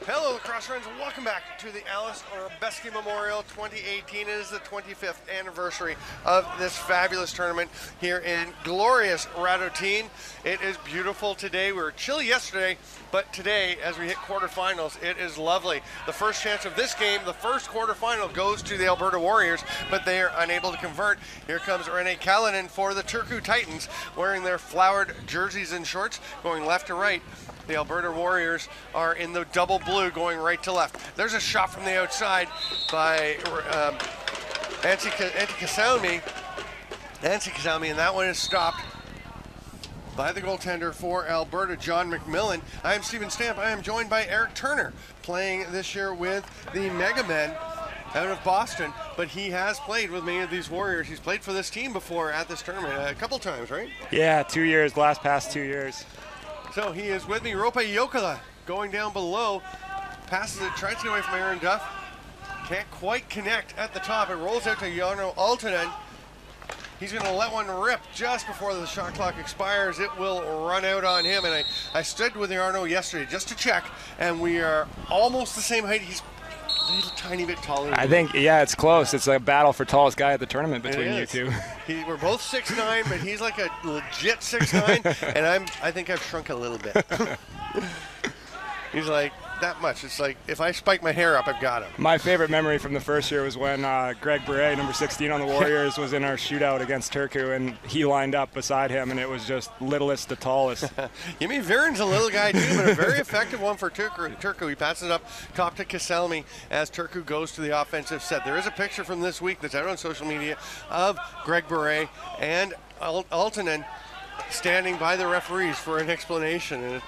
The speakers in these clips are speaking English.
Hello, lacrosse friends, and welcome back to the Aleš Hřebeský Memorial 2018. It is the 25th anniversary of this fabulous tournament here in glorious Radotin. It is beautiful today. We were chilly yesterday, but today, as we hit quarterfinals, it is lovely. The first chance of this game, the first quarterfinal, goes to the Alberta Warriors, but they are unable to convert. Here comes Rene Kalinin for the Turku Titans, wearing their flowered jerseys and shorts, going left to right. The Alberta Warriors are in the double blue, going right to left. There's a shot from the outside by Antti Kasalmi, and that one is stopped by the goaltender for Alberta, John McMillan. I am Stephen Stamp. I am joined by Eric Turner, playing this year with the Mega Men out of Boston, but he has played with many of these Warriors. He's played for this team before at this tournament a couple times, right? Yeah, 2 years, last past 2 years. So he is with me. Roope Jokela going down below, passes it, tries to get away from Aaron Duff. Can't quite connect at the top. It rolls out to Jarno Aaltonen. He's going to let one rip just before the shot clock expires. It will run out on him. And I stood with Jarno yesterday just to check, and we are almost the same height. He's a little tiny bit taller. I think, yeah, it's close. It's a battle for tallest guy at the tournament between you two. We're both 6'9", but he's like a legit 6'9", and I think I've shrunk a little bit. He's like, that much. It's like, if I spike my hair up, I've got him. My favorite memory from the first year was when Greg Beret, number 16 on the Warriors, was in our shootout against Turku, and he lined up beside him, and it was just littlest to tallest. Yemi Viren's a little guy too, but a very effective one for Turku. He passes it up top to Kasalmi as Turku goes to the offensive set. There is a picture from this week that's out on social media of Greg Beret and Aaltonen standing by the referees for an explanation, and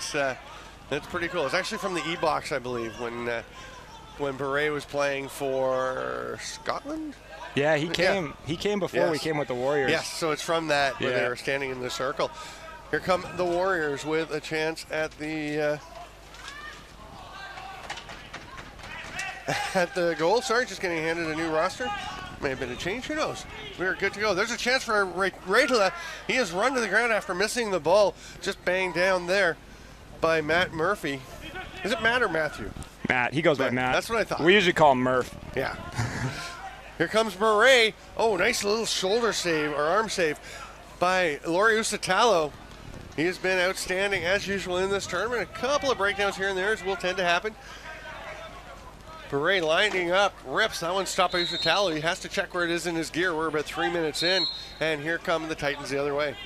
it's pretty cool. It's actually from the E-Box, I believe, when Beret was playing for Scotland. Yeah, he came. He came before we came with the Warriors. Yes, so it's from that where they were standing in the circle. Here come the Warriors with a chance at the goal. Sorry, just getting handed a new roster. May have been a change. Who knows? We're good to go. There's a chance for Raitala. He has run to the ground after missing the ball. Just banged down there by Matt Murphy. Is it Matt or Matthew? Matt. He goes by Matt. That's what I thought. We usually call him Murph. Yeah. Here comes Beret. Oh, nice little shoulder save or arm save by Laurie Usitalo. He has been outstanding as usual in this tournament. A couple of breakdowns here and there, as will tend to happen. Beret lining up, rips. That one stopped by Usitalo. He has to check where it is in his gear. We're about 3 minutes in, and here come the Titans the other way.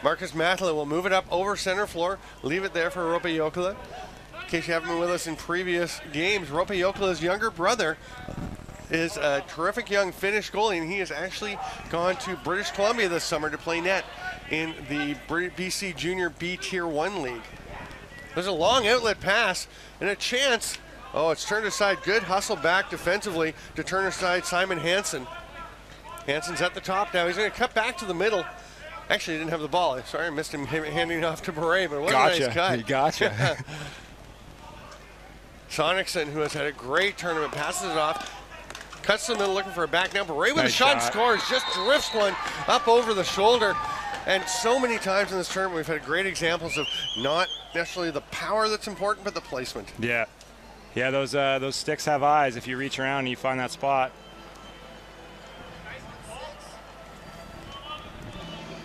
Marcus Matala will move it up over center floor, leave it there for Roope Jokela. In case you haven't been with us in previous games, Roope Jokela's younger brother is a terrific young Finnish goalie, and he has actually gone to British Columbia this summer to play net in the BC Junior B Tier 1 League. There's a long outlet pass and a chance. Oh, it's turned aside. Good hustle back defensively to turn aside Simon Hansen. Hansen's at the top now. He's going to cut back to the middle. Actually, he didn't have the ball. Sorry, I missed him handing it off to Beret, but what a nice cut. He gotcha. Sonicson, who has had a great tournament, passes it off, cuts to the middle looking for a back now. Beret with a shot and scores, just drifts one up over the shoulder. And so many times in this tournament, we've had great examples of not necessarily the power that's important, but the placement. Yeah. Yeah, those sticks have eyes. If you reach around and you find that spot.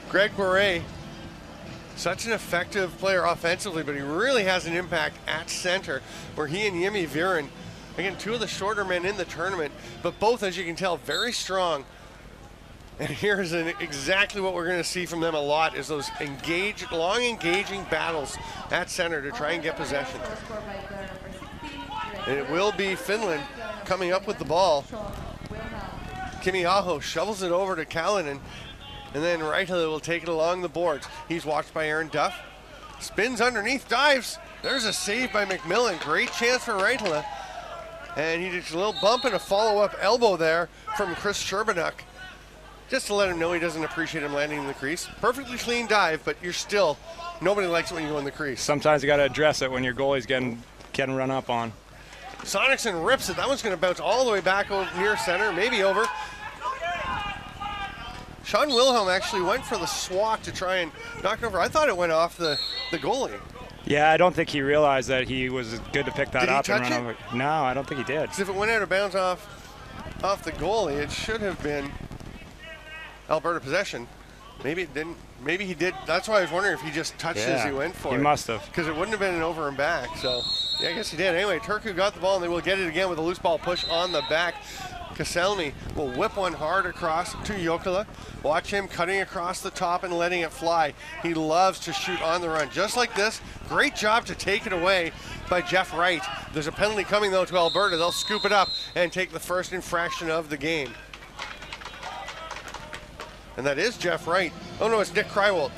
Greg Beret, such an effective player offensively, but he really has an impact at center, where he and Yemi Viren, again, two of the shorter men in the tournament, but both, as you can tell, very strong. And here's exactly what we're going to see from them a lot, is those long engaging battles at center to try and get possession. And it will be Finland coming up with the ball. Kimi Aho shovels it over to Kalinin. And then Raitala will take it along the boards. He's watched by Aaron Duff. Spins underneath, dives. There's a save by McMillan. Great chance for Raitala. And he did a little bump and a follow-up elbow there from Chris Sherbanuk, just to let him know he doesn't appreciate him landing in the crease. Perfectly clean dive, but you're still, nobody likes it when you go in the crease. Sometimes you got to address it when your goalie's getting run up on. Sonicson rips it. That one's going to bounce all the way back over near center, maybe over. Sean Wilhelm actually went for the swat to try and knock it over. I thought it went off the goalie. Yeah, I don't think he realized that he was good to pick that up and run over. No, I don't think he did. Because if it went out of bounds off the goalie, it should have been Alberta possession. Maybe it didn't. Maybe he did. That's why I was wondering if he just touched it as he went for it. He must have. Because it wouldn't have been an over and back. So, yeah, I guess he did. Anyway, Turku got the ball, and they will get it again with a loose ball push on the back. Kaselny will whip one hard across to Jokela. Watch him cutting across the top and letting it fly. He loves to shoot on the run. Just like this, great job to take it away by Jeff Wright. There's a penalty coming, though, to Alberta. They'll scoop it up and take the first infraction of the game. And that is Jeff Wright. Oh, no, it's Nick Krywald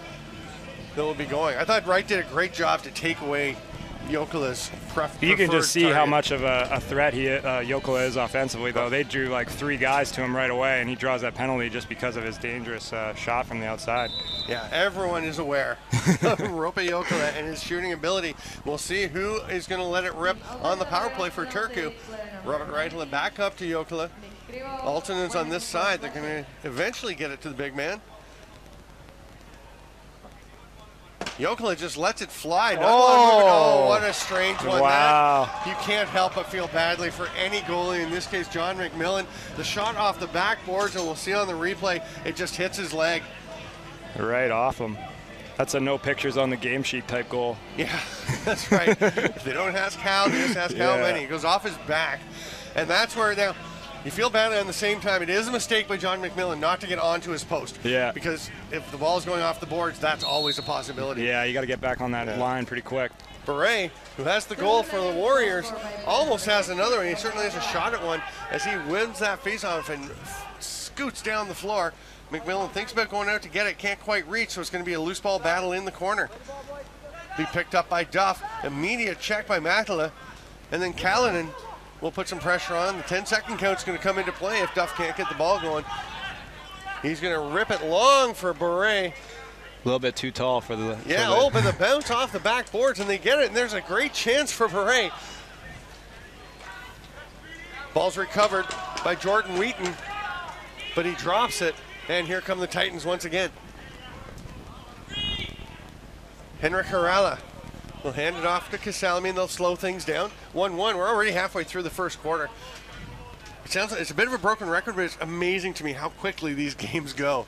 that will be going. I thought Wright did a great job to take away Jokela's preferred You can just see target. how much of a threat Jokela is offensively, though. They drew like 3 guys to him right away, and he draws that penalty just because of his dangerous shot from the outside. Yeah, everyone is aware of Rope Jokela and his shooting ability. We'll see who is going to let it rip on the power play for Turku. Robert Reitela back up to Jokela. Altonen's on this side. They're going to eventually get it to the big man. Jokela just lets it fly. Oh, what a strange one. Wow. That, you can't help but feel badly for any goalie, in this case John McMillan. The shot off the backboards, and we'll see on the replay, it just hits his leg. Right off him. That's a no pictures on the game sheet type goal. Yeah, that's right. If they don't ask how, they just ask how many. It goes off his back. And that's where now, you feel badly on the same time. It is a mistake by John McMillan not to get onto his post. Yeah. Because if the ball is going off the boards, that's always a possibility. Yeah, you got to get back on that line pretty quick. Beret, who has the goal for the Warriors, almost has another one. He certainly has a shot at one as he wins that faceoff and scoots down the floor. McMillan thinks about going out to get it, can't quite reach, so it's going to be a loose ball battle in the corner. Be picked up by Duff. Immediate check by Matala. And then Callanan will put some pressure on. The 10-second count's going to come into play if Duff can't get the ball going. He's going to rip it long for Beret. A little bit too tall for the... Yeah, but the bounce off the backboards, and they get it, and there's a great chance for Beret. Ball's recovered by Jordan Wheaton, but he drops it, and here come the Titans once again. Henrik Harala will hand it off to Kasalmi, and they'll slow things down. 1-1. We're already halfway through the first quarter. It sounds like it's a bit of a broken record, but it's amazing to me how quickly these games go.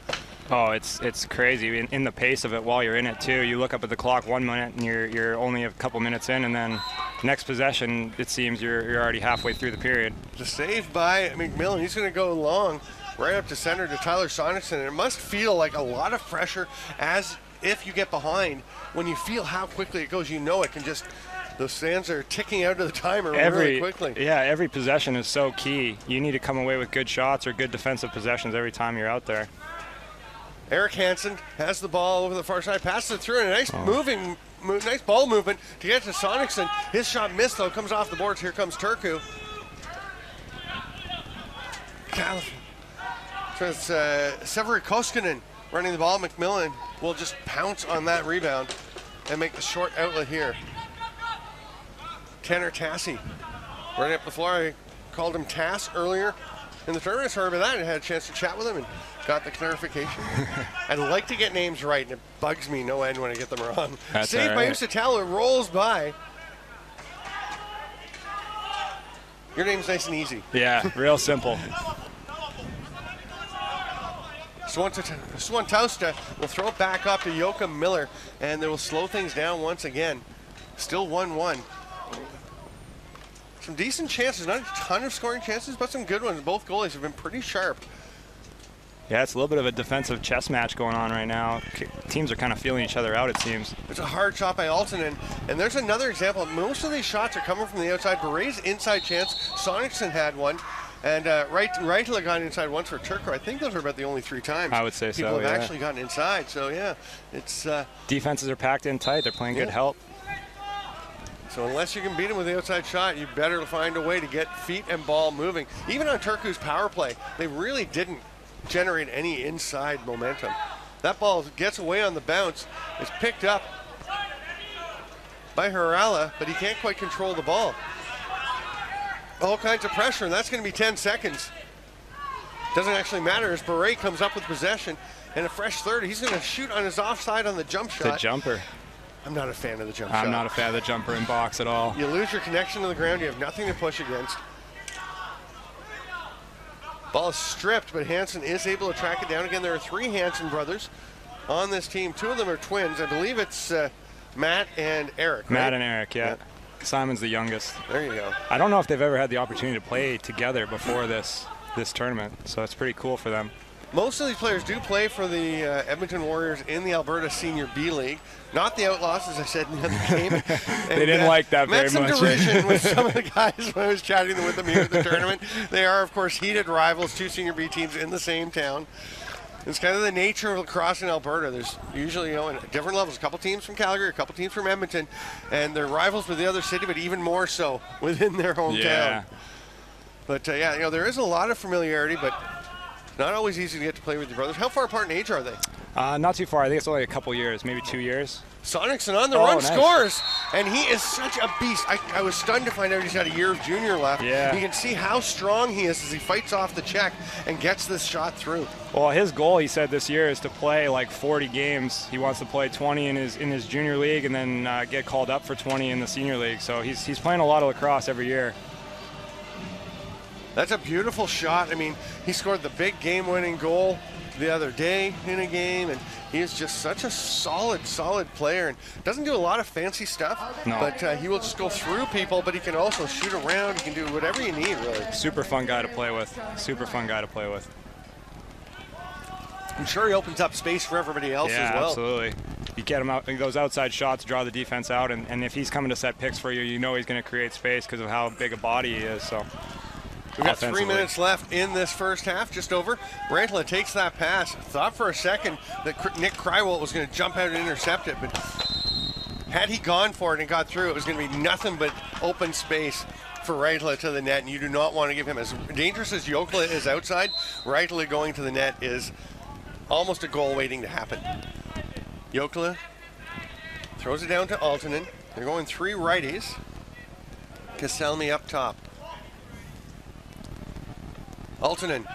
Oh, it's crazy in the pace of it while you're in it too. You look up at the clock 1 minute and you're only a couple minutes in, and then next possession it seems you're already halfway through the period. The save by McMillan. He's going to go long, right up to center to Tyler Sonicson. And it must feel like a lot of pressure as if you get behind. When you feel how quickly it goes, you know it can just. Those sands are ticking out of the timer really quickly. Yeah, every possession is so key. You need to come away with good shots or good defensive possessions every time you're out there. Eric Hansen has the ball over the far side, passes it through, and a nice nice ball movement to get to Sonicson. His shot missed though, comes off the boards. Here comes Turku. So it's Severi Koskinen running the ball. McMillan will just pounce on that rebound and make the short outlet here. Tanner Tassi running up the floor. I called him Tass earlier in the tournament. Sorry about that. I had a chance to chat with him and got the clarification. I like to get names right, and it bugs me no end when I get them wrong. That's Saved by Usatalo, rolls by. Your name's nice and easy. Yeah, real simple. Swantowska will throw it back up to Joachim Miller, and they will slow things down once again. Still 1-1. Some decent chances, not a ton of scoring chances, but some good ones. Both goalies have been pretty sharp. Yeah, it's a little bit of a defensive chess match going on right now. Teams are kind of feeling each other out, it seems. It's a hard shot by Altonen, and there's another example. Most of these shots are coming from the outside. Beret's inside chance, Sonicson had one, and Reitela got inside once for Turku. I think those are about the only 3 times I would say people so, have actually gotten inside. So yeah, it's defenses are packed in tight. They're playing good help. So unless you can beat them with the outside shot, you better find a way to get feet and ball moving. Even on Turku's power play, they really didn't generate any inside momentum. That ball gets away on the bounce. It's picked up by Harala, but he can't quite control the ball. All kinds of pressure, and that's going to be 10 seconds. Doesn't actually matter as Beret comes up with possession and a fresh 30. He's going to shoot on his offside on the jump shot. The jumper. I'm not a fan of the jump shot. I'm not a fan of the jumper in box at all. You lose your connection to the ground. You have nothing to push against. Ball is stripped, but Hansen is able to track it down again. There are 3 Hansen brothers on this team. 2 of them are twins. I believe it's Matt and Eric, right? Matt and Eric, yeah. Simon's the youngest. There you go. I don't know if they've ever had the opportunity to play together before this tournament, so it's pretty cool for them. Most of these players do play for the Edmonton Warriors in the Alberta Senior B League, not the Outlaws, as I said in the other game. They didn't like that very much. Met some derision with some of the guys when I was chatting with them here at the tournament. They are, of course, heated rivals, 2 Senior B teams in the same town. It's kind of the nature of lacrosse in Alberta. There's usually, in different levels, a couple teams from Calgary, a couple teams from Edmonton, and they're rivals with the other city, but even more so within their hometown. Yeah. But, there is a lot of familiarity, but not always easy to get to play with your brothers. How far apart in age are they? Not too far. I think it's only a couple years, maybe 2 years. Sonicson on the run, nice. Scores, and he is such a beast. I was stunned to find out he's had a year of junior left. Yeah. You can see how strong he is as he fights off the check and gets this shot through. Well, his goal, he said this year, is to play like 40 games. He wants to play 20 in his junior league and then get called up for 20 in the senior league. So he's playing a lot of lacrosse every year. That's a beautiful shot. I mean, he scored the big game-winning goal the other day in a game, and he is just such a solid player and doesn't do a lot of fancy stuff, no. But he will just go through people, but he can also shoot around. He can do whatever you need, really. Super fun guy to play with. Super fun guy to play with. I'm sure he opens up space for everybody else as well. Yeah, absolutely. You get him out, those outside shots draw the defense out, and if he's coming to set picks for you, you know he's going to create space because of how big a body he is. So. We've got 3 minutes left in this first half, just over. Brantla takes that pass. Thought for a second that Nick Krywalt was going to jump out and intercept it, but had he gone for it and got through, it was going to be nothing but open space for Reitla to the net, and you do not want to give him, as dangerous as Jokela is outside, Reitla going to the net is almost a goal waiting to happen. Jokela throws it down to Aaltonen. They're going 3 righties. Kaselmi up top. Aaltonen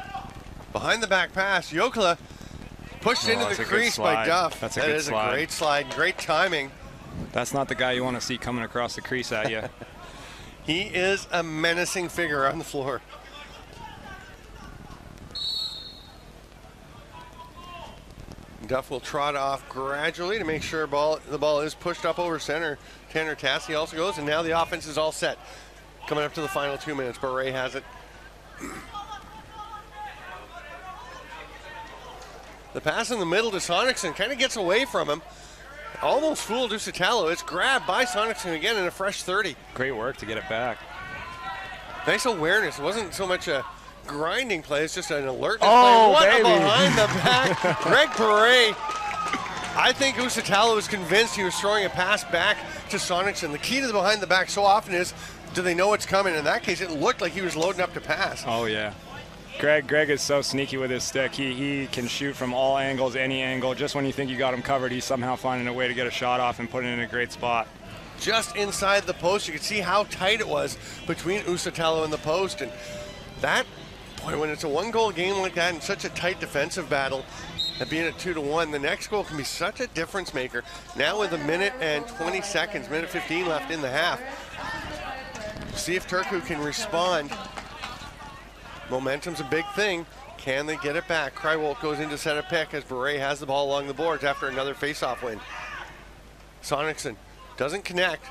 behind the back pass. Jokela pushed into the crease by Duff. That is a great slide. Great timing. That's not the guy you want to see coming across the crease at you. He is a menacing figure on the floor. Duff will trot off gradually to make sure the ball is pushed up over center. Tanner Tassi also goes, and now the offense is all set. Coming up to the final 2 minutes, but Ray has it. The pass in the middle to Sonicson kind of gets away from him. Almost fooled Usitalo. It's grabbed by Sonicson again in a fresh 30. Great work to get it back. Nice awareness. It wasn't so much a grinding play, it's just an alertness play. What Baby. Behind the back. Greg Beret. I think Usitalo was convinced he was throwing a pass back to Sonicson. The key to the behind the back so often is, do they know what's coming? In that case, it looked like he was loading up to pass. Oh, yeah. Greg is so sneaky with his stick. He can shoot from all angles, any angle. Just when you think you got him covered, he's somehow finding a way to get a shot off and put it in a great spot. Just inside the post, you could see how tight it was between Usitalo and the post. And that, boy, when it's a 1-goal game like that and such a tight defensive battle, and being at 2-1, the next goal can be such a difference maker. Now with 1 minute and 20 seconds, minute 15 left in the half. See if Turku can respond. Momentum's a big thing. Can they get it back? Krywalt goes in to set a pick as Beret has the ball along the boards after another face-off win. Sonicson doesn't connect.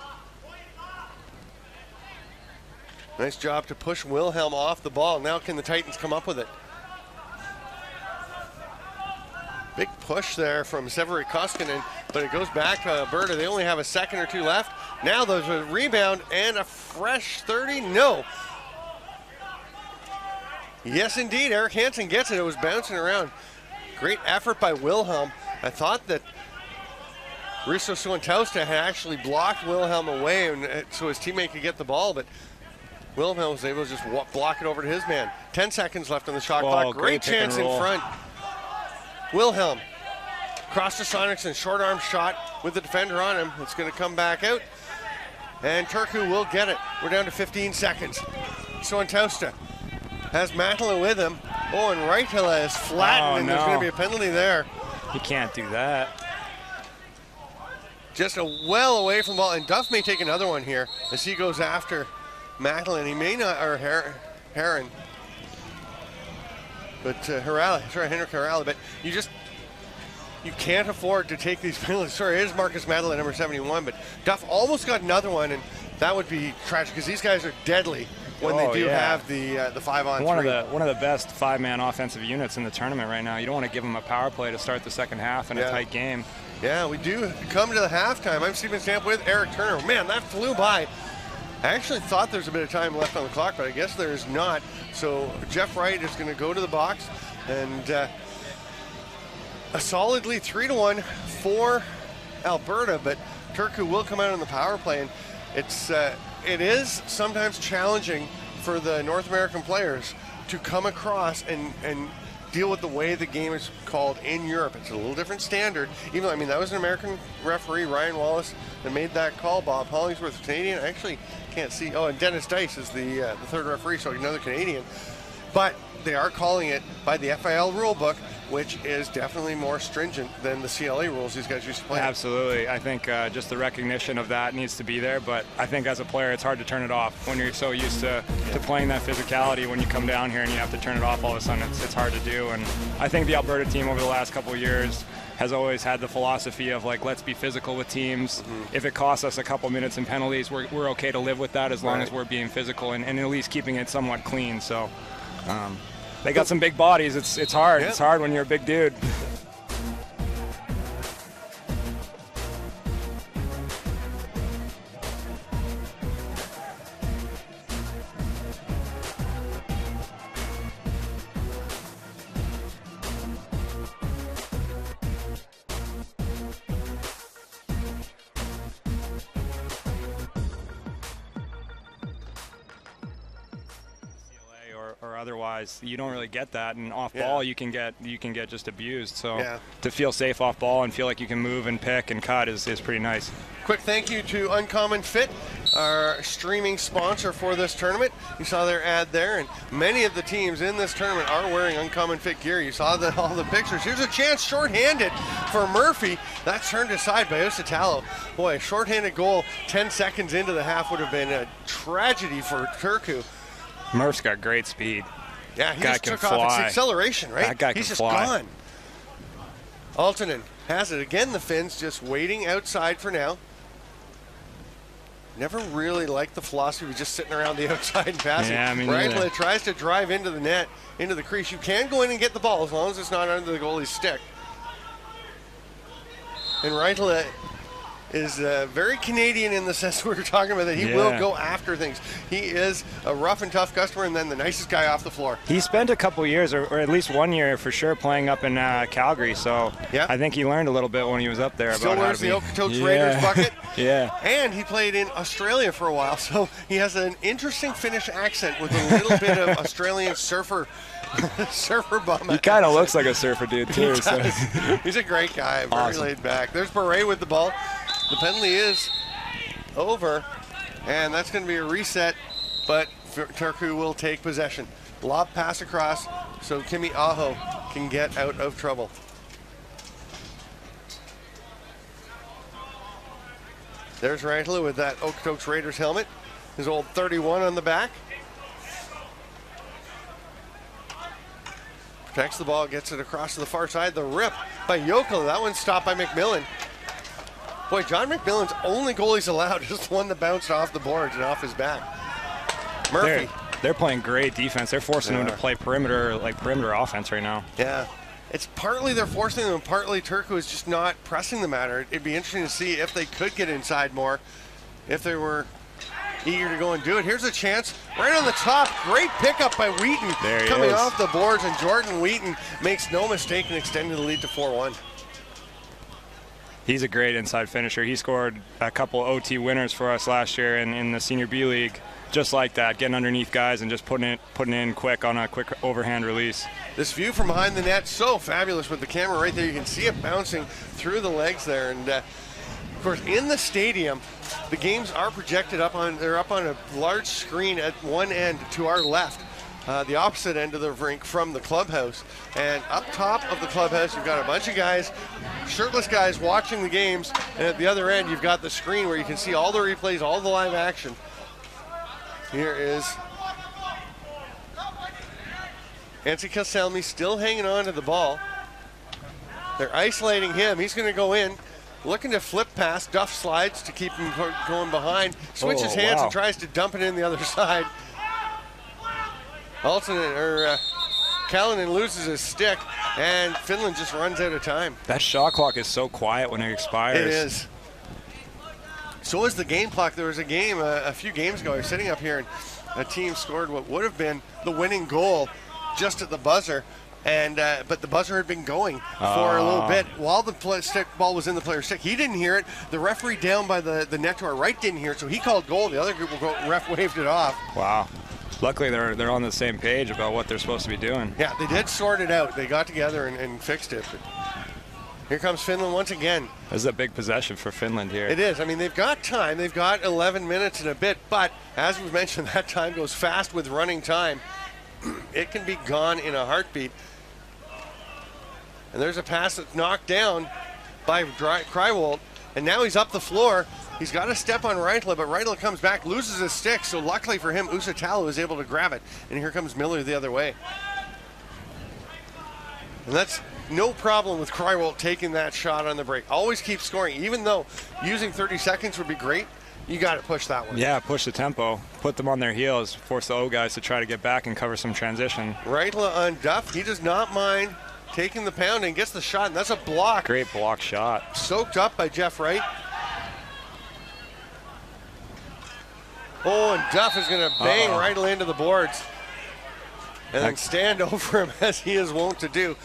Nice job to push Wilhelm off the ball. Now can the Titans come up with it? Big push there from Severi Koskinen, but it goes back to Alberta. They only have a second or 2 left. Now there's a rebound and a fresh 30. No. Yes, indeed. Eric Hansen gets it. It was bouncing around. Great effort by Wilhelm. I thought that Risto Suantausta had actually blocked Wilhelm away and so his teammate could get the ball, but Wilhelm was able to just block it over to his man. 10 seconds left on the shot clock. Great chance in front. Wilhelm cross to Sonicson. Short arm shot with the defender on him. It's going to come back out. And Turku will get it. We're down to 15 seconds. Suantausta has Matala with him. Oh, and Reitala is flattened, and there's going to be a penalty there. He can't do that. just well away from the ball. And Duff may take another one here as he goes after Macklin. He may not, or Heron. But Henrik Harala. But you can't afford to take these penalties. Sorry, it is Marcus Madeline, number 71, but Duff almost got another one, and that would be tragic because these guys are deadly when they do have the 5-on-3. One of the best 5-man offensive units in the tournament right now. You don't want to give them a power play to start the second half in a tight game. Yeah, we do come to the halftime. I'm Steven Stamp with Eric Turner. Man, that flew by. I actually thought there was a bit of time left on the clock, but I guess there is not. So Jeff Wright is going to go to the box, and a solidly 3-1 for Alberta, but Turku will come out on the power play, and it is sometimes challenging for the North American players to come across and deal with the way the game is called in Europe. It's a little different standard. Even, I mean, that was an American referee, Ryan Wallace, that made that call. Bob Hollingsworth, Canadian. I actually can't see. Oh, and Dennis Dice is the third referee, so another Canadian. But they are calling it by the FIL rule book, which is definitely more stringent than the CLA rules these guys used to play. Absolutely. I think just the recognition of that needs to be there, but I think as a player it's hard to turn it off when you're so used to playing that physicality. When you come down here and you have to turn it off all of a sudden, it's hard to do. And I think the Alberta team over the last couple of years has always had the philosophy of, like, let's be physical with teams. If it costs us a couple minutes in penalties, we're okay to live with that as long as we're being physical and at least keeping it somewhat clean. So they got some big bodies. It's hard. It's hard when you're a big dude. Or otherwise, you don't really get that, and off ball you can get just abused. So to feel safe off ball and feel like you can move and pick and cut is pretty nice. Quick thank you to Uncommon Fit, our streaming sponsor for this tournament. You saw their ad there, and many of the teams in this tournament are wearing Uncommon Fit gear. You saw all the pictures. Here's a chance shorthanded for Murphy. That's turned aside by Ositalo. Boy, a shorthanded goal 10 seconds into the half would have been a tragedy for Turku. Murph's got great speed. Yeah, he just took off. It's acceleration, right? That guy He's can just fly. gone. Altonen has it again. The Finns just waiting outside for now. Never really liked the philosophy of just sitting around the outside and passing. Yeah, I mean, Reitla tries to drive into the net, into the crease. You can go in and get the ball as long as it's not under the goalie's stick. And Reitla is very Canadian in the sense we were talking about, that he will go after things. He is a rough and tough customer and then the nicest guy off the floor. He spent a couple years, or at least 1 year for sure, playing up in Calgary, so I think he learned a little bit when he was up there. Still about wears the Okotoks Raiders bucket. Yeah. And he played in Australia for a while, so he has an interesting Finnish accent with a little bit of Australian surfer bum. He kind of looks like a surfer dude too. So. He's a great guy, very laid back. There's Beret with the ball. The penalty is over, and that's going to be a reset, but Turku will take possession. Lob pass across so Kimi Aho can get out of trouble. There's Reitla with that Okotoks Raiders helmet, his old 31 on the back. Protects the ball, gets it across to the far side. The rip by Jokela. That one's stopped by McMillan. Boy, John McMillan's only goal he's allowed is the one that bounced off the boards and off his back. Murphy. They're playing great defense. They're forcing him to play perimeter offense right now. Yeah. It's partly they're forcing them, and partly Turku is just not pressing the matter. It'd be interesting to see if they could get inside more, if they were eager to go and do it. Here's a chance right on the top. Great pickup by Wheaton coming off the boards, and Jordan Wheaton makes no mistake in extending the lead to 4-1. He's a great inside finisher. He scored a couple OT winners for us last year in the Senior B League, just like that, getting underneath guys and just putting in quick on a quick overhand release. This view from behind the net, so fabulous with the camera right there. You can see it bouncing through the legs there. And of course, in the stadium, the games are projected they're up on a large screen at one end to our left. the opposite end of the rink from the clubhouse. And up top of the clubhouse, you've got a bunch of guys, shirtless guys watching the games. And at the other end, you've got the screen where you can see all the replays, all the live action. Here is Antti Koselmi still hanging on to the ball. They're isolating him. He's going to go in, looking to flip past. Duff slides to keep him going behind. Switches hands and tries to dump it in the other side. Kalinin loses his stick, and Finland just runs out of time. That shot clock is so quiet when it expires. It is. So is the game clock. There was a game a few games ago. I was sitting up here, and a team scored what would have been the winning goal just at the buzzer. And but the buzzer had been going for a little bit while the ball was in the player's stick. He didn't hear it. The referee down by the net to our right didn't hear it, so he called goal. The other group ref waved it off. Wow. Luckily, they're on the same page about what they're supposed to be doing. Yeah, they did sort it out. They got together and fixed it. But here comes Finland once again. This is a big possession for Finland here. It is. I mean, they've got time. They've got 11 minutes and a bit. But as we've mentioned, that time goes fast with running time. It can be gone in a heartbeat. And there's a pass that's knocked down by Krywald. And now he's up the floor. He's got a step on Reitla, but Reitla comes back, loses his stick. So luckily for him, Usatalo is able to grab it. And here comes Miller the other way. And that's no problem with Krywald taking that shot on the break. Always keep scoring. Even though using 30 seconds would be great, you got to push that one. Yeah, push the tempo. Put them on their heels. Force the O guys to try to get back and cover some transition. Reitla on Duff. He does not mind taking the pounding, gets the shot, and that's a block. Great block shot. Soaked up by Jeff Wright. Oh, and Duff is going to bang Reitla into the boards and then stand over him as he is wont to do.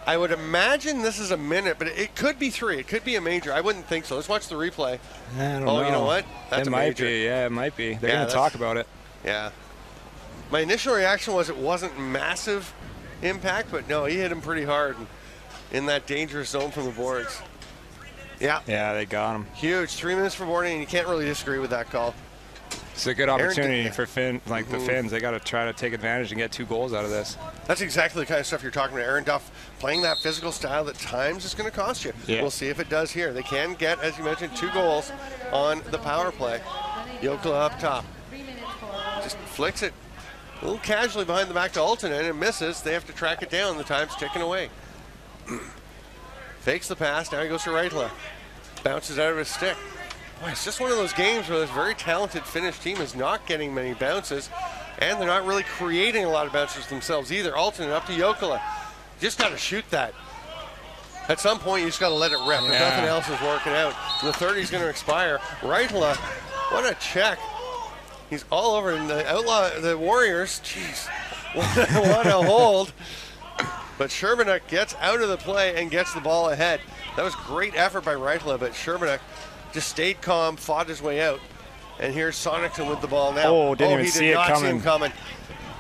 I would imagine this is a minute, but it could be 3. It could be a major. I wouldn't think so. Let's watch the replay. I don't know. You know what? That's it might be. Yeah, it might be. They're going to talk about it. Yeah. My initial reaction was it wasn't massive impact, but no, he hit him pretty hard in that dangerous zone from the boards. Yeah. Yeah, they got him. Huge. 3 minutes for boarding, and you can't really disagree with that call. It's a good opportunity for the Finns. They got to try to take advantage and get 2 goals out of this. That's exactly the kind of stuff you're talking about. Aaron Duff playing that physical style that times is going to cost you. Yeah. We'll see if it does here. They can get, as you mentioned, 2 goals on the power play. Jokela up top. Just flicks it a little casually behind the back to Aaltonen and misses. They have to track it down. The time's ticking away. Fakes the pass. Now he goes to Reitla. Bounces out of his stick. Boy, it's just one of those games where this very talented Finnish team is not getting many bounces, and they're not really creating a lot of bounces themselves either. Aaltonen up to Jokela. Just got to shoot that. At some point, you just got to let it rip. If nothing else is working out. The 30's going to expire. Reitla, what a check. He's all over in the Warriors. Jeez, what a hold. But Sherbanuk gets out of the play and gets the ball ahead. That was great effort by Reitla, but Sherbanuk just stayed calm, fought his way out. And here's Sonicton with the ball now. Oh, didn't even see it coming. See him coming.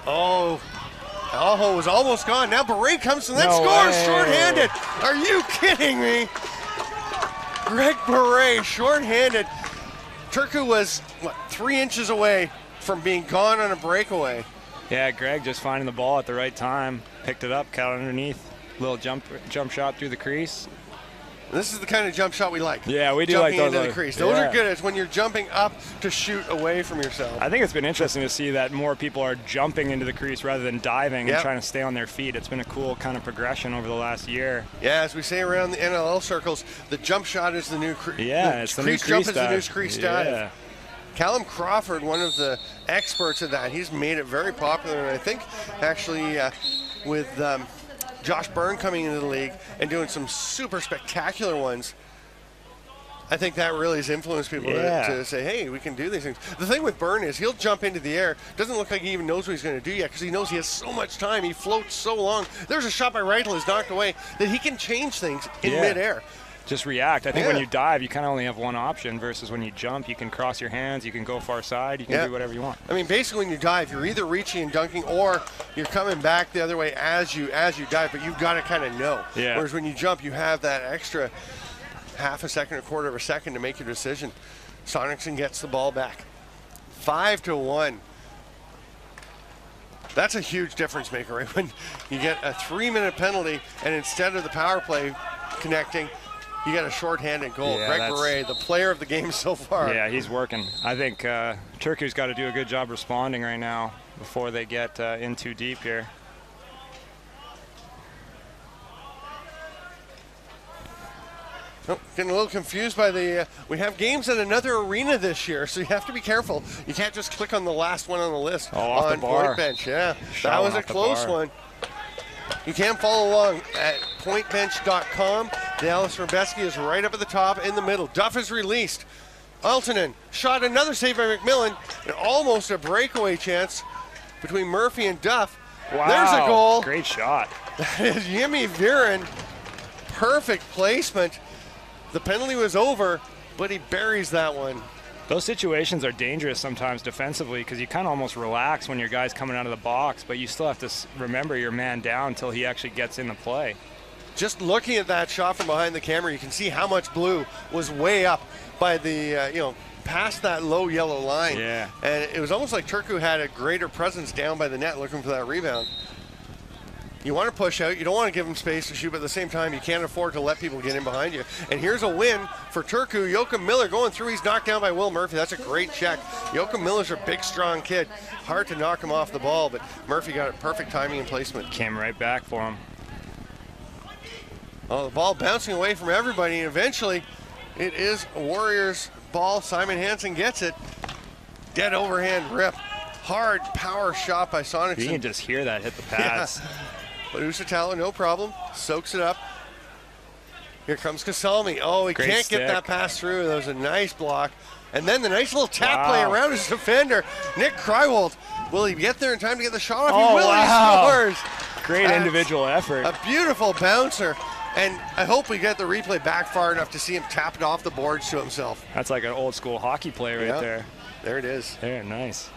Oh, Aho was almost gone. Now Beret comes and then scores shorthanded. Are you kidding me? Greg Beret, shorthanded. Turku was, 3 inches away from being gone on a breakaway. Yeah, Greg just finding the ball at the right time. Picked it up, cut underneath. Little jump shot through the crease. This is the kind of jump shot we like. Yeah, we do like those. Jumping into the crease. Those are good. It's when you're jumping up to shoot away from yourself. I think it's been interesting to see that more people are jumping into the crease rather than diving and trying to stay on their feet. It's been a cool kind of progression over the last year. Yeah, as we say around the NLL circles, the jump shot is the new crease. Yeah, it's the new crease jump dive. is the new crease dive. Callum Crawford, one of the experts of that, he's made it very popular, and I think actually with Josh Byrne coming into the league and doing some super spectacular ones, I think that really has influenced people to say, hey, we can do these things. The thing with Byrne is he'll jump into the air. Doesn't look like he even knows what he's going to do yet because he knows he has so much time. He floats so long. There's a shot by Reitla that's knocked away that he can change things in midair. Just react. I think when you dive, you kind of only have one option versus when you jump, you can cross your hands, you can go far side, you can do whatever you want. I mean, basically when you dive, you're either reaching and dunking or you're coming back the other way as you dive, but you've got to kind of know. Yeah. Whereas when you jump, you have that extra half a second or quarter of a second to make your decision. Sonicson gets the ball back. 5-1. That's a huge difference maker, right? When you get a 3-minute penalty and instead of the power play connecting, you got a shorthanded goal. Yeah, Greg Beret, the player of the game so far. Yeah, he's working. I think Turku's got to do a good job responding right now before they get in too deep here. Oh, getting a little confused by the, we have games at another arena this year, so you have to be careful. You can't just click on the last one on the list. Off on the bar. Point Bench, yeah. Shot that was a off the close bar. one. You can follow along at pointbench.com. The Aleš Hřebeský is right up at the top in the middle. Duff is released. Altonen shot another save by McMillan, and almost a breakaway chance between Murphy and Duff. Wow. There's a goal. Great shot. That is Jimmy Viren. Perfect placement. The penalty was over, but he buries that one. Those situations are dangerous sometimes defensively because you kind of almost relax when your guy's coming out of the box, but you still have to remember your man down until he actually gets in the play. Just looking at that shot from behind the camera, you can see how much blue was way up by the, past that low yellow line. Yeah. And it was almost like Turku had a greater presence down by the net looking for that rebound. You want to push out. You don't want to give them space to shoot, but at the same time, you can't afford to let people get in behind you. And here's a win for Turku. Joachim Miller going through. He's knocked down by Will Murphy. That's a great check. Joachim Miller's a big, strong kid. Hard to knock him off the ball, but Murphy got it perfect timing and placement. Came right back for him. Oh, the ball bouncing away from everybody, and eventually it is a Warriors ball. Simon Hansen gets it. Dead overhand rip. Hard power shot by Sonicson. You can just hear that hit the pads. Yeah. But Usitalo, no problem, soaks it up. Here comes Kasalmi. Oh, he Great can't stick. get that pass through. That was a nice block. And then the nice little tap play around his defender, Nick Krywald. Will he get there in time to get the shot off? Oh, He will. wow. He scores. Great individual effort. A beautiful bouncer. And I hope we get the replay back far enough to see him tap it off the boards to himself. That's like an old school hockey play right there. There it is. There, nice.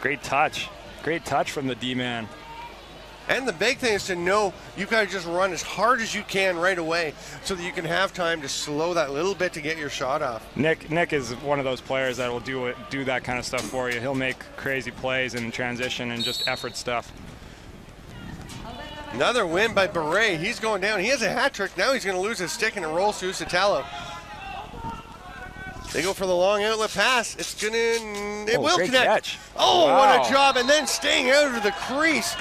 Great touch. Great touch from the D-man. And the big thing is to know you've got to just run as hard as you can right away so that you can have time to slow that little bit to get your shot off. Nick is one of those players that will do that kind of stuff for you. He'll make crazy plays in transition and just effort stuff. Another win by Beret. He's going down. He has a hat trick. Now he's going to lose his stick and it rolls to Usitalo. They go for the long outlet pass. It's going to, it will great connect. Catch. Oh, Wow. what a job. And then staying out of the crease.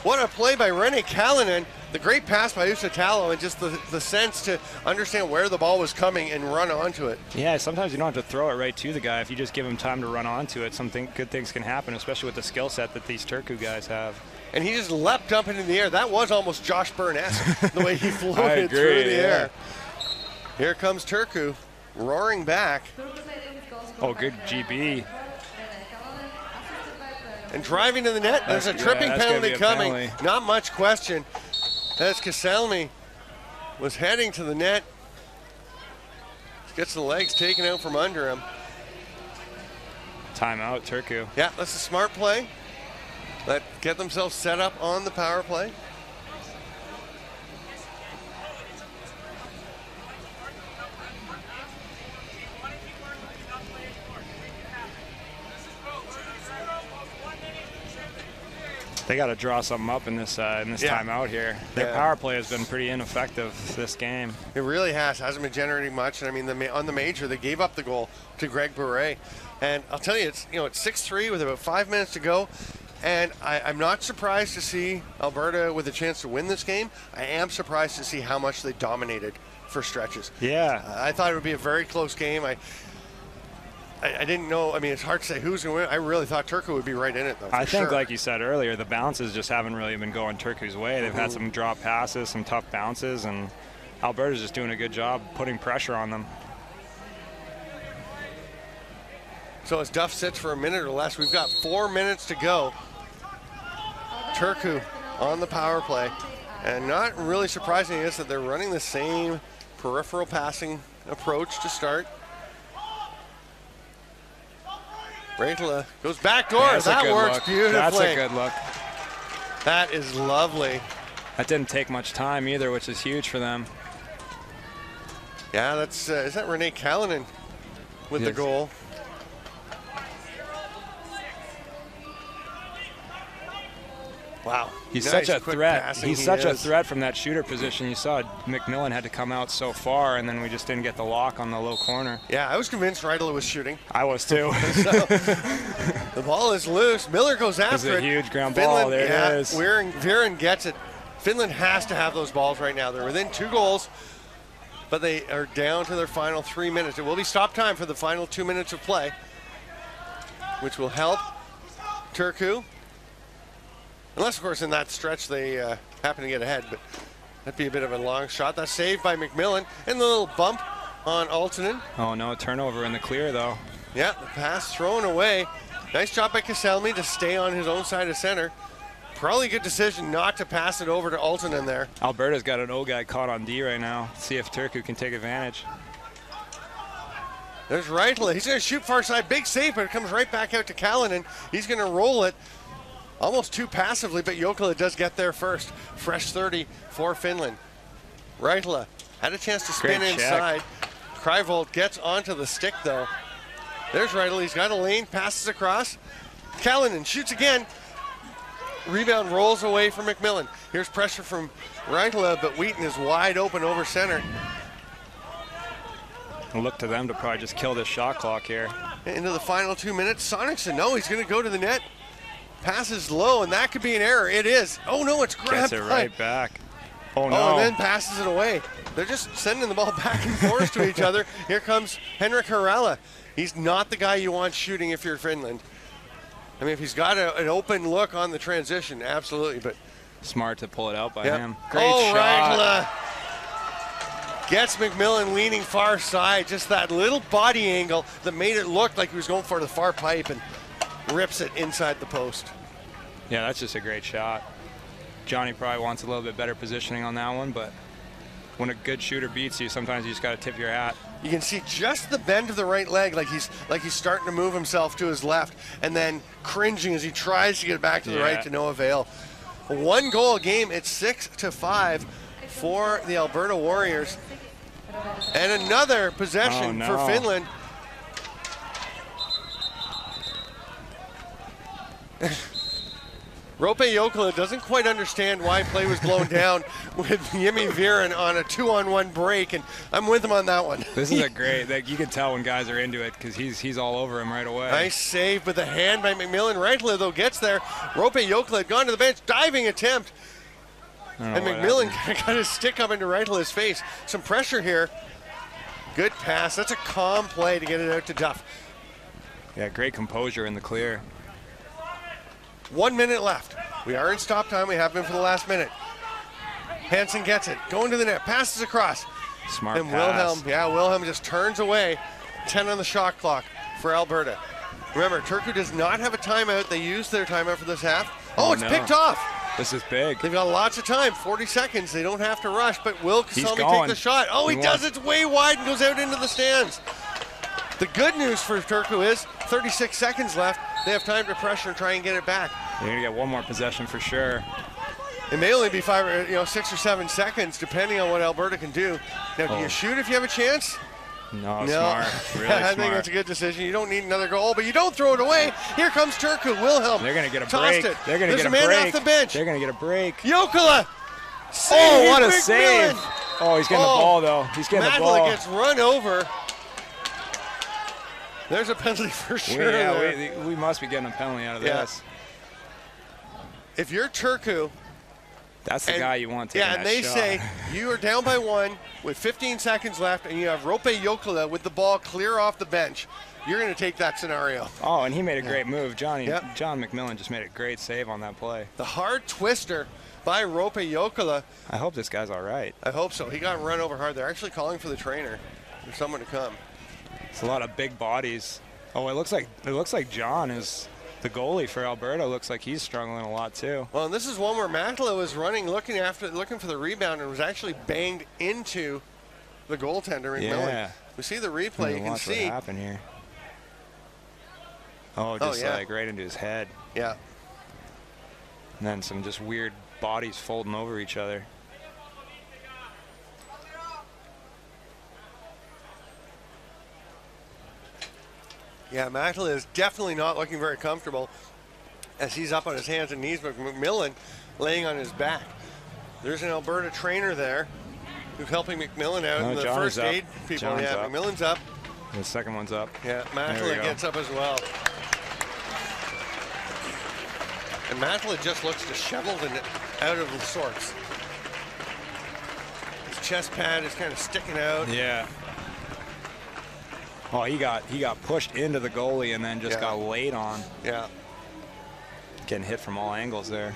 What a play by Rene Kallinen. The great pass by Usitalo and just the sense to understand where the ball was coming and run onto it. Yeah, sometimes you don't have to throw it right to the guy. If you just give him time to run onto it, good things can happen, especially with the skill set that these Turku guys have. And he just leapt up into the air. That was almost Josh Burnett, the way he floated through the air. Here comes Turku, roaring back. Oh, good GB. And driving to the net, there's a tripping penalty coming. Penalty. Not much question. As Kasalmi was heading to the net. Gets the legs taken out from under him. Timeout, Turku. Yeah, that's a smart play. Get themselves set up on the power play. They got to draw something up in this timeout here. Their power play has been pretty ineffective this game. It really has. Hasn't been generating much. And I mean, on the major, they gave up the goal to Greg Beret. And I'll tell you, it's 6-3 with about 5 minutes to go. And I'm not surprised to see Alberta with a chance to win this game. I am surprised to see how much they dominated for stretches. Yeah. I thought it would be a very close game. I didn't know. I mean, it's hard to say who's going to win. I really thought Turku would be right in it, though. I think, like you said earlier, the bounces just haven't really been going Turku's way. They've had some drop passes, some tough bounces, and Alberta's just doing a good job putting pressure on them. So as Duff sits for a minute or less, we've got 4 minutes to go. Turku on the power play. And not really surprising is that they're running the same peripheral passing approach to start. Reitala goes back door. Yeah, that works look. beautifully. That's a good look. That is lovely. That didn't take much time either, which is huge for them. Yeah, that's is that Rene Kallinen with the goal? Wow. He's nice, such a threat. passing. He's such a threat from that shooter position. You saw McMillan had to come out so far, and then we just didn't get the lock on the low corner. Yeah, I was convinced Reitela was shooting. I was too. The ball is loose. Miller goes after it. It's a huge ground Finland, ball. There it is. Viren gets it. Finland has to have those balls right now. They're within 2 goals, but they are down to their final 3 minutes. It will be stop time for the final 2 minutes of play, which will help Turku. Unless, of course, in that stretch they happen to get ahead, but that'd be a bit of a long shot. That's saved by McMillan, and the little bump on Aaltonen. Oh, no, turnover in the clear, though. Yeah, the pass thrown away. Nice job by Kaselmi to stay on his own side of center. Probably a good decision not to pass it over to Aaltonen there. Alberta's got an old guy caught on D right now. See if Turku can take advantage. There's Reitela. He's going to shoot far side. Big save, but it comes right back out to Kalinin. He's going to roll it. Almost too passively, but Jokela does get there first. Fresh 30 for Finland. Reitela had a chance to spin inside. Kreivold gets onto the stick, though. There's Reitela. He's got a lane, passes across. Kalinin shoots again. Rebound rolls away from McMillan. Here's pressure from Reitela, but Wheaton is wide open over center. And look to them to probably just kill this shot clock here. Into the final 2 minutes. Sonicson, no, he's going to go to the net. Passes low, and that could be an error. It is. Oh, no, it's grabbed. Gets it right back. Oh, no. Oh, and then passes it away. They're just sending the ball back and forth to each other. Here comes Henrik Harala. He's not the guy you want shooting if you're Finland. I mean, if he's got an open look on the transition, absolutely. But smart to pull it out by him. Great shot. Gets McMillan leaning far side. Just that little body angle that made it look like he was going for the far pipe, and rips it inside the post. Yeah, that's just a great shot. Johnny probably wants a little bit better positioning on that one, but when a good shooter beats you, sometimes you just got to tip your hat. You can see just the bend of the right leg, like he's starting to move himself to his left, and then cringing as he tries to get back to the right to no avail. 1 goal game. It's 6-5 for the Alberta Warriors, and another possession for Finland. Roope Jokela doesn't quite understand why play was blown down with Jimmy Viren on a 2-on-1 break, and I'm with him on that one. This is a great, you can tell when guys are into it because he's all over him right away. Nice save with the hand by McMillan. Reitela, though, gets there. Roope Jokela had gone to the bench, diving attempt. And McMillan got his stick up into Reitela's face. Some pressure here. Good pass. That's a calm play to get it out to Duff. Yeah, great composure in the clear. 1 minute left. We are in stop time. We have been for the last minute. Hansen gets it. Going to the net. Passes across. Smart and pass. Wilhelm just turns away. 10 on the shot clock for Alberta. Remember, Turku does not have a timeout. They used their timeout for this half. Oh, it's picked off. This is big. They've got lots of time, 40 seconds. They don't have to rush, but will Kaselmi take the shot? Oh, he does. It's way wide and goes out into the stands. The good news for Turku is 36 seconds left. They have time to pressure and try and get it back. They're going to get one more possession for sure. It may only be 6 or 7 seconds, depending on what Alberta can do. Now, do you shoot if you have a chance? No. Smart. Really smart. I think that's a good decision. You don't need another goal, but you don't throw it away. Here comes Turku. Wilhelm. They're going to get a break. They're going to get a break. There's a man off the bench. They're going to get a break. Jokela. Oh, what a save. Oh, he's getting the ball, though. He's getting the ball. Gets run over. There's a penalty for sure. We must be getting a penalty out of this. If you're Turku, that's the guy you want taking that shot. And they say you are down by 1 with 15 seconds left, and you have Roope Jokela with the ball clear off the bench. You're going to take that scenario. Oh, and he made a great move. John McMillan just made a great save on that play. The hard twister by Roope Jokela. I hope this guy's all right. I hope so. He got run over hard. They're actually calling for the trainer, for someone to come. It's a lot of big bodies. Oh, it looks like John is the goalie for Alberta. Looks like he's struggling a lot too. Well, and this is one where Matala was running, looking for the rebound, and was actually banged into the goaltender in Millen. We see the replay. You can see what happened here. Oh, just like right into his head. Yeah. And then some just weird bodies folding over each other. Yeah, Matala is definitely not looking very comfortable. as he's up on his hands and knees, but McMillan laying on his back. There's an Alberta trainer there who's helping McMillan out. And the Johnny's first up. aid people. Johnny's Yeah, up. McMillan's up. The second one's up. Yeah, Matla gets up as well. And Matla just looks disheveled and out of sorts. His chest pad is kind of sticking out. Yeah. Oh, he got pushed into the goalie and then just got laid on. Yeah. Getting hit from all angles there.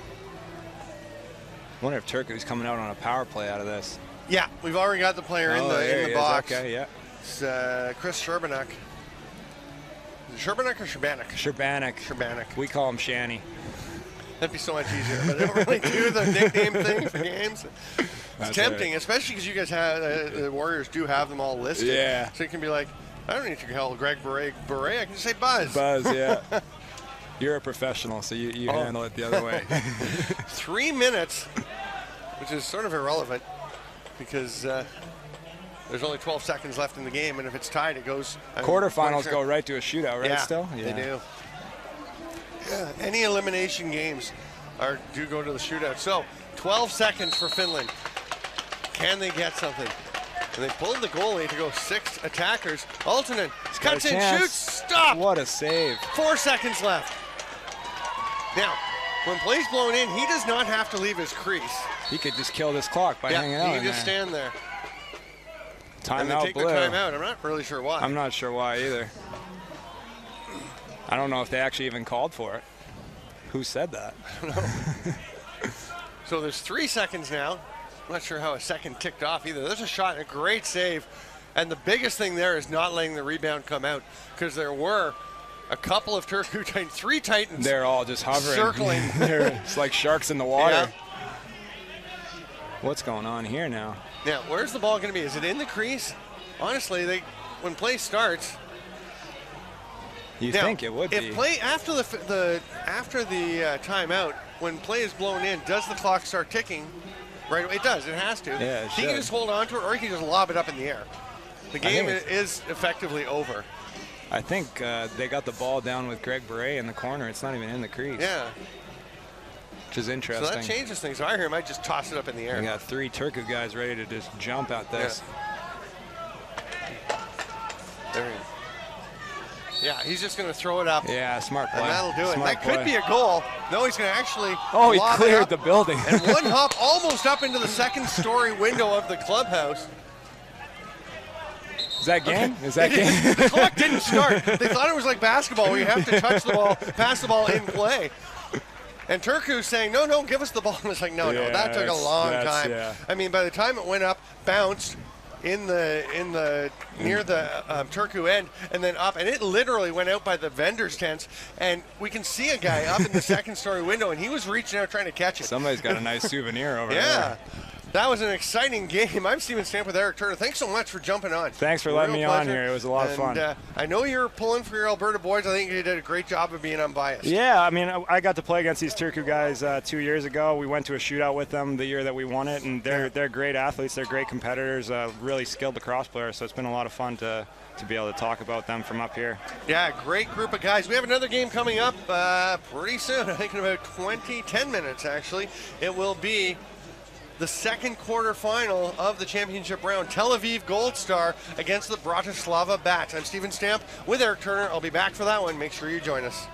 Wonder if Turku's coming out on a power play out of this. Yeah, we've already got the player in the box. Okay, yeah. It's Chris Sherbanek. Is it Sherbanek or Sherbanek? Sherbanek. Sherbanek. We call him Shanny. That'd be so much easier, but they don't really do the nickname thing for games. It's tempting, especially because you guys have the Warriors do have them all listed. Yeah. So you can be like, I don't need to call Greg Beret. I can just say Buzz. Buzz, yeah. You're a professional, so you handle it the other way. 3 minutes, which is sort of irrelevant because there's only 12 seconds left in the game, and if it's tied, it goes. Quarterfinals go right to a shootout, right? Yeah, Still, they do. Yeah, any elimination games do go to the shootout. So 12 seconds for Finland. Can they get something? And they pulled the goalie to go 6 attackers. Aaltonen cuts in, shoots, stop. What a save. 4 seconds left. Now, when play's blown in, he does not have to leave his crease. He could just kill this clock by hanging out. He can just stand there. Timeout and they take blue. the timeout. I'm not really sure why. I'm not sure why either. I don't know if they actually even called for it. Who said that? I don't know. So there's 3 seconds now. I'm not sure how a second ticked off either. There's a shot, a great save. And the biggest thing there is not letting the rebound come out, because there were a couple of Turku Titans, 3 Titans. They're all just hovering. Circling. It's like sharks in the water. Yeah. What's going on here now? Now, where's the ball going to be? Is it in the crease? Honestly, when play starts, you think it would be. If play after the timeout, when play is blown in, does the clock start ticking? Right, it does. It has to. Yeah, he can just hold on to it, or he can just lob it up in the air. The game is effectively over. I think they got the ball down with Greg Beret in the corner. It's not even in the crease. Yeah. Which is interesting. So that changes things. So I hear him, I just toss it up in the air. We got 3 Turku guys ready to just jump at this. There he is. Yeah, he's just going to throw it up. Yeah, smart play. And that'll do it. Smart That could be a goal. No, he's going to actually. Oh, he cleared the building. And one hop almost up into the 2nd-story window of the clubhouse. Is that game? Okay. Is that game? The clock didn't start. They thought it was like basketball where you have to touch the ball, pass the ball in play. And Turku's saying, no, give us the ball. And it's like, no, that took a long time. Yeah. I mean, by the time it went up, bounced in the near the Turku end, and then up, and it literally went out by the vendors' tents. And we can see a guy up in the 2nd-story window, and he was reaching out trying to catch it. Somebody's got a nice souvenir over there. Yeah. That was an exciting game. I'm Steven Stamp with Eric Turner. Thanks so much for jumping on. Thanks for letting me on here. It was a lot of fun. I know you're pulling for your Alberta boys. I think you did a great job of being unbiased. Yeah, I mean, I got to play against these Turku guys 2 years ago. We went to a shootout with them the year that we won it, and they're great athletes. They're great competitors, really skilled lacrosse players, so it's been a lot of fun to be able to talk about them from up here. Yeah, great group of guys. We have another game coming up pretty soon. I think in about 10 minutes, actually. It will be the 2nd quarterfinal of the championship round. Tel Aviv Gold Star against the Bratislava Bats. I'm Steven Stamp with Eric Turner. I'll be back for that one. Make sure you join us.